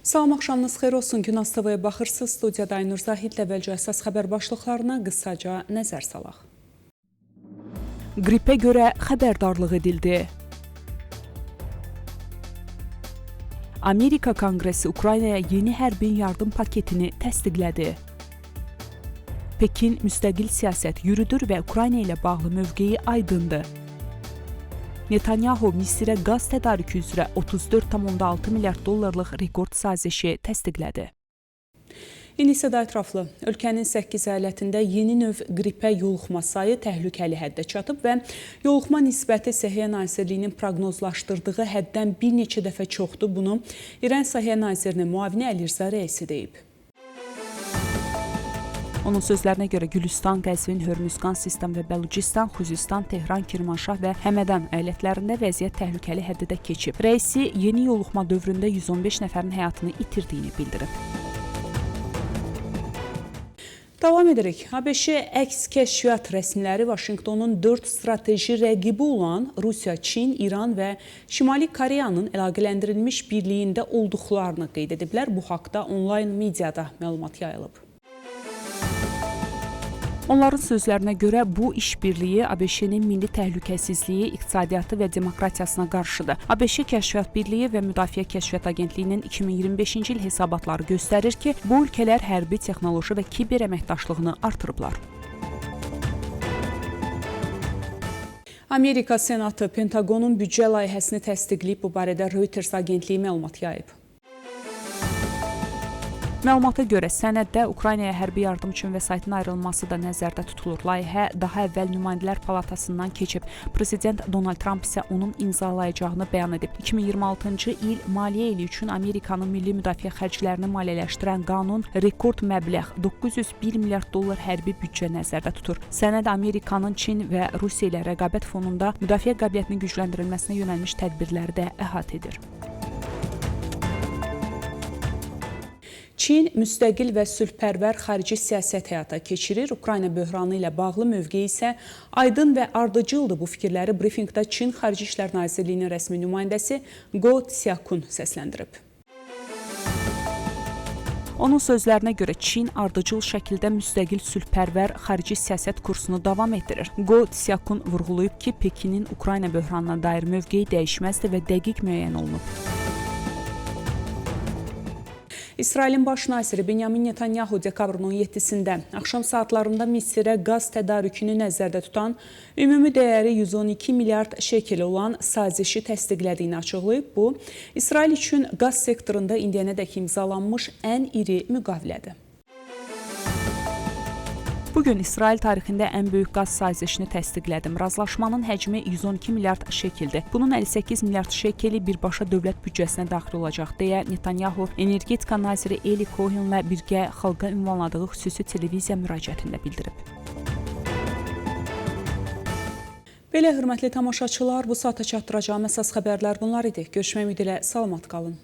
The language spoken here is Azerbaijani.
Salam, axşamınız xeyir olsun. Gün Az TV-yə baxırsınız. Studiyada Aynur Zahidlə əvvəlcə əsas xəbər başlıqlarına qısaca nəzər salaq. Qripə görə xəbərdarlıq edildi. Amerika Konqresi Ukraynaya yeni hərbi yardım paketini təsdiqlədi. Pekin müstəqil siyasət yürüdür və Ukrayna ilə bağlı mövqeyi aydındır. Netanyahu Misirə qaz tədarükü üzrə 34,6 milyard dollarlıq rekord sazişi təsdiqlədi. İndi isə daha ətraflı. Ölkənin 8 əyalətində yeni növ qripə yoluxma sayı təhlükəli həddə çatıb və yoluxma nisbəti Səhiyyə Nazirliyinin proqnozlaşdırdığı həddən bir neçə dəfə çoxdur. Bunu İran Səhiyyə Nazirinin müavini Əlirza Rəisi deyib. Onun sözlərinə görə Gülüstan, Qəzvin, Hörmüzqan, Sistan və Bəlucistan, Xuzistan, Tehran, Kirmanşah və Həmədan əyalətlərində vəziyyət təhlükəli həddə keçib. Rəisi yeni yoluxma dövründə 115 nəfərin həyatını itirdiyini bildirib. Davam edirik. ABŞ əks kəşfiyyat rəsmiləri Vaşinqtonun 4 strateji rəqibi olan Rusiya, Çin, İran və Şimali Koreyanın əlaqələndirilmiş birliyində olduqlarını qeyd ediblər. Bu haqda onlayn mediada məlumat yayılıb. Onların sözlərinə görə bu işbirliyi ABŞ-nin milli təhlükəsizliyi, iqtisadiyyatı və demokratiyasına qarşıdır. ABŞ Kəşfiyyat Birliyi və Müdafiə Kəşfiyyat Agentliyinin 2025-ci il hesabatları göstərir ki, bu ölkələr hərbi texnoloji və kiber əməkdaşlığını artırıblar. Amerika Senatı Pentagonun büdcə layihəsini təsdiqləyib. Bu barədə Reuters agentliyi məlumat yayıb. Məlumata görə sənəddə Ukraynaya hərbi yardım üçün vəsaitin ayrılması da nəzərdə tutulur. Layihə daha əvvəl Nümayəndələr Palatasından keçib. Prezident Donald Trump isə onun imzalayacağını bəyan edib. 2026-cı il maliyyə ili üçün Amerikanın milli müdafiə xərclərini maliyyələşdirən qanun rekord məbləğ 901 milyard dollar hərbi büdcə nəzərdə tutur. Sənəd Amerikanın Çin və Rusiya ilə rəqabət fonunda müdafiə qabiliyyətinin gücləndirilməsinə yönəlmiş tədbirləri də əhatə edir. Çin müstəqil və sülhpərvər xarici siyasət həyata keçirir. Ukrayna böhranı ilə bağlı mövqeyi isə aydın və ardıcıldır. Bu fikirləri brifinqdə Çin Xarici İşlər Nazirliyinin rəsmi nümayəndəsi Go Tsiakun səsləndirib. Onun sözlərinə görə Çin ardıcıl şəkildə müstəqil sülhpərvər xarici siyasət kursunu davam etdirir. Go Tsiakun vurğulayıb ki, Pekinin Ukrayna böhranına dair mövqeyi dəyişməzdir və dəqiq müəyyən olunub. İsrailin baş naziri Benyamin Netanyahu dekabrın 17-sində axşam saatlarında Misirə qaz tədarükünü nəzərdə tutan ümumi dəyəri 112 milyard şekel olan sazişi təsdiqlədiyini açıqlayıb. Bu, İsrail üçün qaz sektorunda indiyənədək imzalanmış ən iri müqavilədir. Bugün İsrail tarixində ən böyük qaz sazişini təsdiqlədim. Razılaşmanın həcmi 112 milyard şekeldir. Bunun 58 milyard şekeli birbaşa dövlət büdcəsinə daxil olacaq, deyə Netanyahu energetika naziri Eli Cohenlə birgə xalqa ünvanladığı xüsusi televiziya müraciətində bildirib. Belə, hörmətli tamaşaçılar, bu saata çatdıracağım əsas xəbərlər bunlar idi. Görüşmək ümidi ilə salamat qalın.